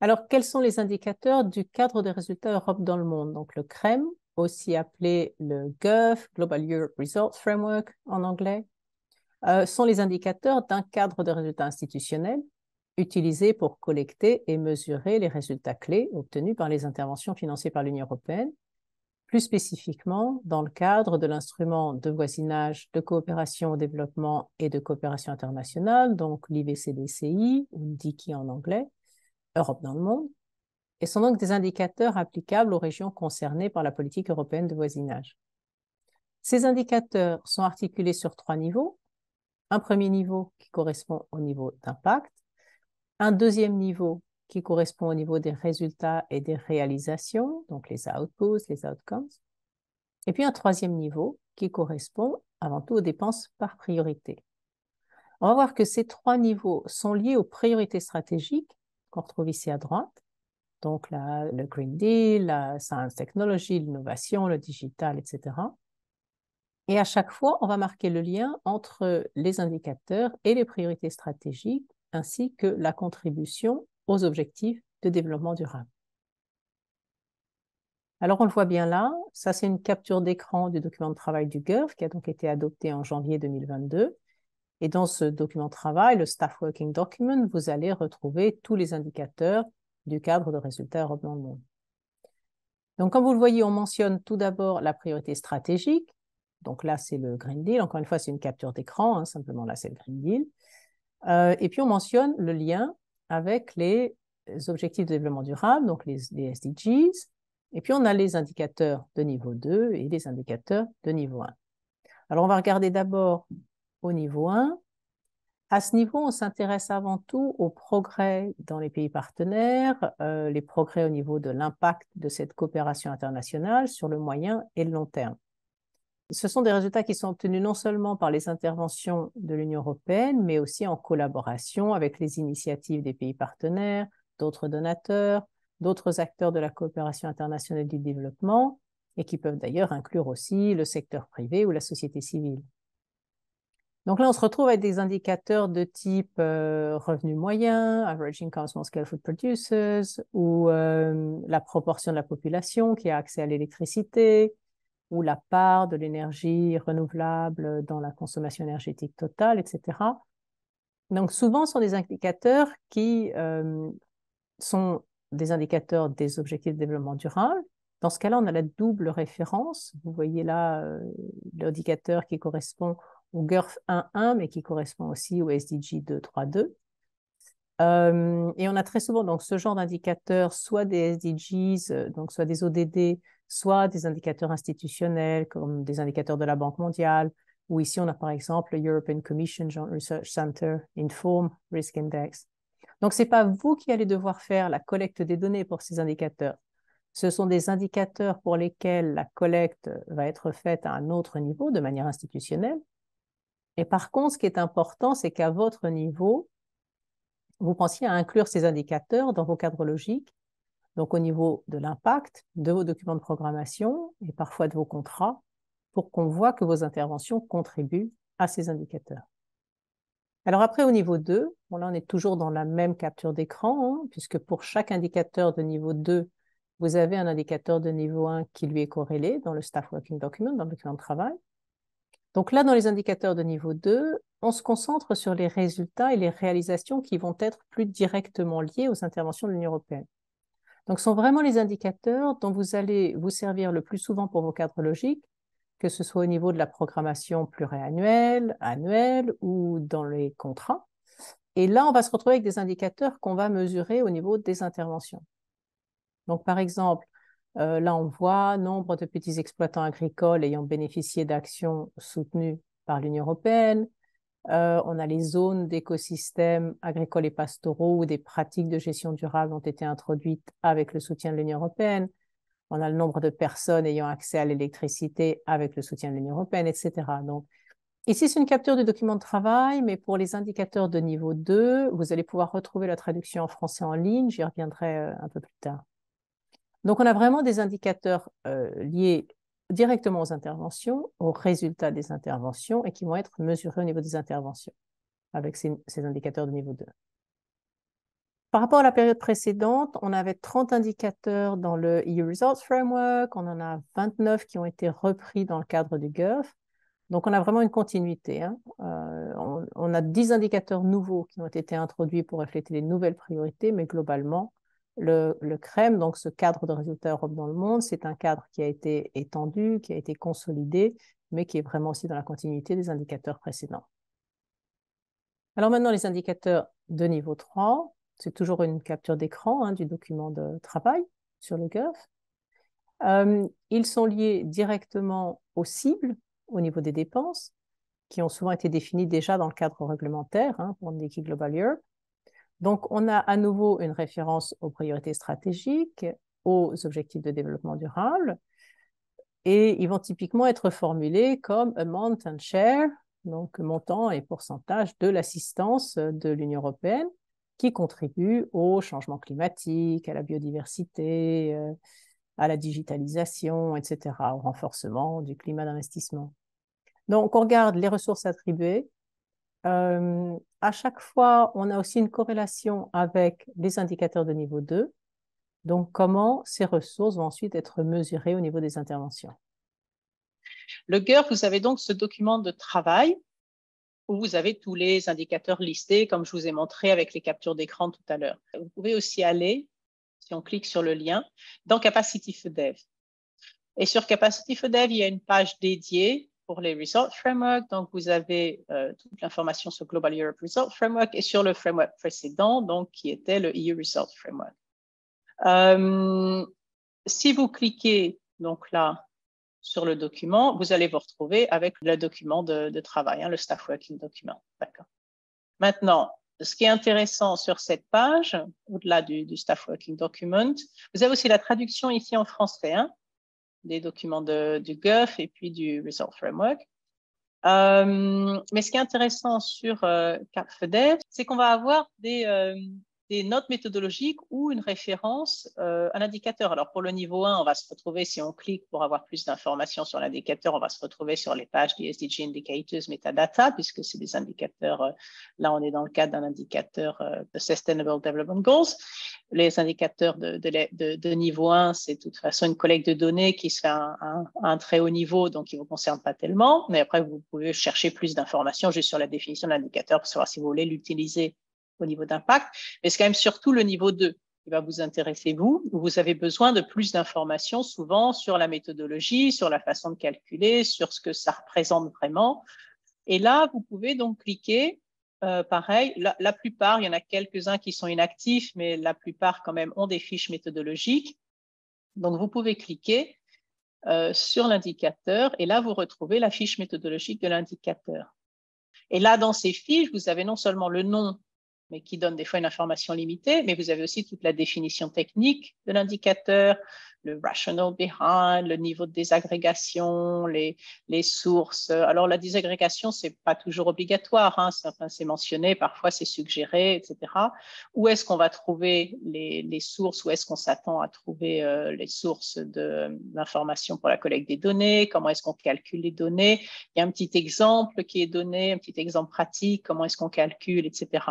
Alors, quels sont les indicateurs du cadre des résultats Europe dans le monde? Donc, le CREM, aussi appelé le GEF, Global Europe Results Framework en anglais, sont les indicateurs d'un cadre de résultats institutionnels utilisés pour collecter et mesurer les résultats clés obtenus par les interventions financées par l'Union européenne, plus spécifiquement dans le cadre de l'instrument de voisinage, de coopération au développement et de coopération internationale, donc l'IVCDCI, ou DICI en anglais, Europe dans le monde, et sont donc des indicateurs applicables aux régions concernées par la politique européenne de voisinage. Ces indicateurs sont articulés sur 3 niveaux. Un premier niveau qui correspond au niveau d'impact, un deuxième niveau qui correspond au niveau des résultats et des réalisations, donc les outputs, les outcomes, et puis un troisième niveau qui correspond avant tout aux dépenses par priorité. On va voir que ces 3 niveaux sont liés aux priorités stratégiques qu'on retrouve ici à droite, donc le Green Deal, la Science Technology, l'innovation, le digital, etc. Et à chaque fois, on va marquer le lien entre les indicateurs et les priorités stratégiques, ainsi que la contribution aux objectifs de développement durable. Alors, on le voit bien là, ça c'est une capture d'écran du document de travail du GERF qui a donc été adopté en janvier 2022. Et dans ce document de travail, le Staff Working Document, vous allez retrouver tous les indicateurs du cadre de résultats Europe dans le monde. Donc, comme vous le voyez, on mentionne tout d'abord la priorité stratégique. Donc là, c'est le Green Deal. Encore une fois, c'est une capture d'écran. Simplement, là, c'est le Green Deal. Et puis, on mentionne le lien avec les objectifs de développement durable, donc les SDGs. Et puis, on a les indicateurs de niveau 2 et les indicateurs de niveau 1. Alors, on va regarder d'abord au niveau 1. À ce niveau, on s'intéresse avant tout aux progrès dans les pays partenaires, les progrès au niveau de l'impact de cette coopération internationale sur le moyen et le long terme. Ce sont des résultats qui sont obtenus non seulement par les interventions de l'Union européenne, mais aussi en collaboration avec les initiatives des pays partenaires, d'autres donateurs, d'autres acteurs de la coopération internationale du développement, et qui peuvent d'ailleurs inclure aussi le secteur privé ou la société civile. Donc là, on se retrouve avec des indicateurs de type revenu moyen, average income small scale food producers, ou la proportion de la population qui a accès à l'électricité, ou la part de l'énergie renouvelable dans la consommation énergétique totale, etc. Donc souvent, ce sont des indicateurs qui sont des indicateurs des objectifs de développement durable. Dans ce cas-là, on a la double référence. Vous voyez là l'indicateur qui correspond au GERF 1.1, mais qui correspond aussi au SDG 2.3.2. Et on a très souvent donc, ce genre d'indicateurs, soit des SDGs, donc soit des ODD, soit des indicateurs institutionnels, comme des indicateurs de la Banque mondiale, ou ici on a par exemple le European Commission Joint Research Center Inform Risk Index. Donc, ce n'est pas vous qui allez devoir faire la collecte des données pour ces indicateurs. Ce sont des indicateurs pour lesquels la collecte va être faite à un autre niveau, de manière institutionnelle. Et par contre, ce qui est important, c'est qu'à votre niveau, vous pensiez à inclure ces indicateurs dans vos cadres logiques, donc au niveau de l'impact, de vos documents de programmation et parfois de vos contrats, pour qu'on voit que vos interventions contribuent à ces indicateurs. Alors après, au niveau 2, bon, là, on est toujours dans la même capture d'écran, puisque pour chaque indicateur de niveau 2, vous avez un indicateur de niveau 1 qui lui est corrélé dans le Staff Working Document, dans le document de travail. Donc là, dans les indicateurs de niveau 2, on se concentre sur les résultats et les réalisations qui vont être plus directement liés aux interventions de l'Union européenne. Donc, ce sont vraiment les indicateurs dont vous allez vous servir le plus souvent pour vos cadres logiques, que ce soit au niveau de la programmation pluriannuelle, annuelle ou dans les contrats. Et là, on va se retrouver avec des indicateurs qu'on va mesurer au niveau des interventions. Donc, par exemple, là, on voit nombre de petits exploitants agricoles ayant bénéficié d'actions soutenues par l'Union européenne. On a les zones d'écosystèmes agricoles et pastoraux où des pratiques de gestion durable ont été introduites avec le soutien de l'Union européenne. On a le nombre de personnes ayant accès à l'électricité avec le soutien de l'Union européenne, etc. Donc, ici, c'est une capture du document de travail, mais pour les indicateurs de niveau 2, vous allez pouvoir retrouver la traduction en français en ligne. J'y reviendrai un peu plus tard. Donc, on a vraiment des indicateurs liés directement aux interventions, aux résultats des interventions et qui vont être mesurés au niveau des interventions avec ces indicateurs de niveau 2. Par rapport à la période précédente, on avait 30 indicateurs dans le EU Results Framework, on en a 29 qui ont été repris dans le cadre du GURF. Donc, on a vraiment une continuité, hein. On a 10 indicateurs nouveaux qui ont été introduits pour refléter les nouvelles priorités, mais globalement, le CREM, donc ce cadre de résultats Europe dans le monde, c'est un cadre qui a été étendu, qui a été consolidé, mais qui est vraiment aussi dans la continuité des indicateurs précédents. Alors maintenant, les indicateurs de niveau 3, c'est toujours une capture d'écran, hein, du document de travail sur le GURF. Ils sont liés directement aux cibles au niveau des dépenses, qui ont souvent été définies déjà dans le cadre réglementaire, hein, pour Nikki Global Europe. Donc, on a à nouveau une référence aux priorités stratégiques, aux objectifs de développement durable, et ils vont typiquement être formulés comme amount and share, donc montant et pourcentage de l'assistance de l'Union européenne qui contribue au changement climatique, à la biodiversité, à la digitalisation, etc., au renforcement du climat d'investissement. Donc, on regarde les ressources attribuées. À chaque fois, on a aussi une corrélation avec les indicateurs de niveau 2. Donc, comment ces ressources vont ensuite être mesurées au niveau des interventions. Le GURF, vous avez donc ce document de travail où vous avez tous les indicateurs listés, comme je vous ai montré avec les captures d'écran tout à l'heure. Vous pouvez aussi aller, si on clique sur le lien, dans Capacity for Dev. Et sur Capacity for Dev, il y a une page dédiée pour les Result Framework. Donc, vous avez toute l'information sur Global Europe Result Framework et sur le framework précédent, donc, qui était le EU Result Framework. Si vous cliquez donc là sur le document, vous allez vous retrouver avec le document de travail, hein, le Staff Working Document. D'accord. Maintenant, ce qui est intéressant sur cette page, au-delà du Staff Working Document, vous avez aussi la traduction ici en français, hein, des documents du GURF et puis du Result Framework. Mais ce qui est intéressant sur CapFEDEV, c'est qu'on va avoir des notes méthodologiques ou une référence à l'indicateur. Alors, pour le niveau 1, on va se retrouver, si on clique pour avoir plus d'informations sur l'indicateur, on va se retrouver sur les pages des SDG Indicators Metadata, puisque c'est des indicateurs, là, on est dans le cadre d'un indicateur de Sustainable Development Goals. Les indicateurs de niveau 1, c'est de toute façon une collecte de données qui se fait à un très haut niveau, donc qui ne vous concerne pas tellement. Mais après, vous pouvez chercher plus d'informations juste sur la définition de l'indicateur pour savoir si vous voulez l'utiliser au niveau d'impact. Mais c'est quand même surtout le niveau 2 qui va vous intéresser, vous, où vous avez besoin de plus d'informations, souvent sur la méthodologie, sur la façon de calculer, sur ce que ça représente vraiment. Et là, vous pouvez donc cliquer. Pareil, la plupart, il y en a quelques-uns qui sont inactifs, mais la plupart quand même ont des fiches méthodologiques. Donc, vous pouvez cliquer sur l'indicateur et là, vous retrouvez la fiche méthodologique de l'indicateur. Et là, dans ces fiches, vous avez non seulement le nom, mais qui donne des fois une information limitée, mais vous avez aussi toute la définition technique de l'indicateur, le rational behind, le niveau de désagrégation, les sources. Alors, la désagrégation, c'est pas toujours obligatoire, hein, c'est mentionné, parfois c'est suggéré, etc. Où est-ce qu'on va trouver les sources, où est-ce qu'on s'attend à trouver les sources d'informations pour la collecte des données, comment est-ce qu'on calcule les données. Il y a un petit exemple qui est donné, un petit exemple pratique, comment est-ce qu'on calcule, etc.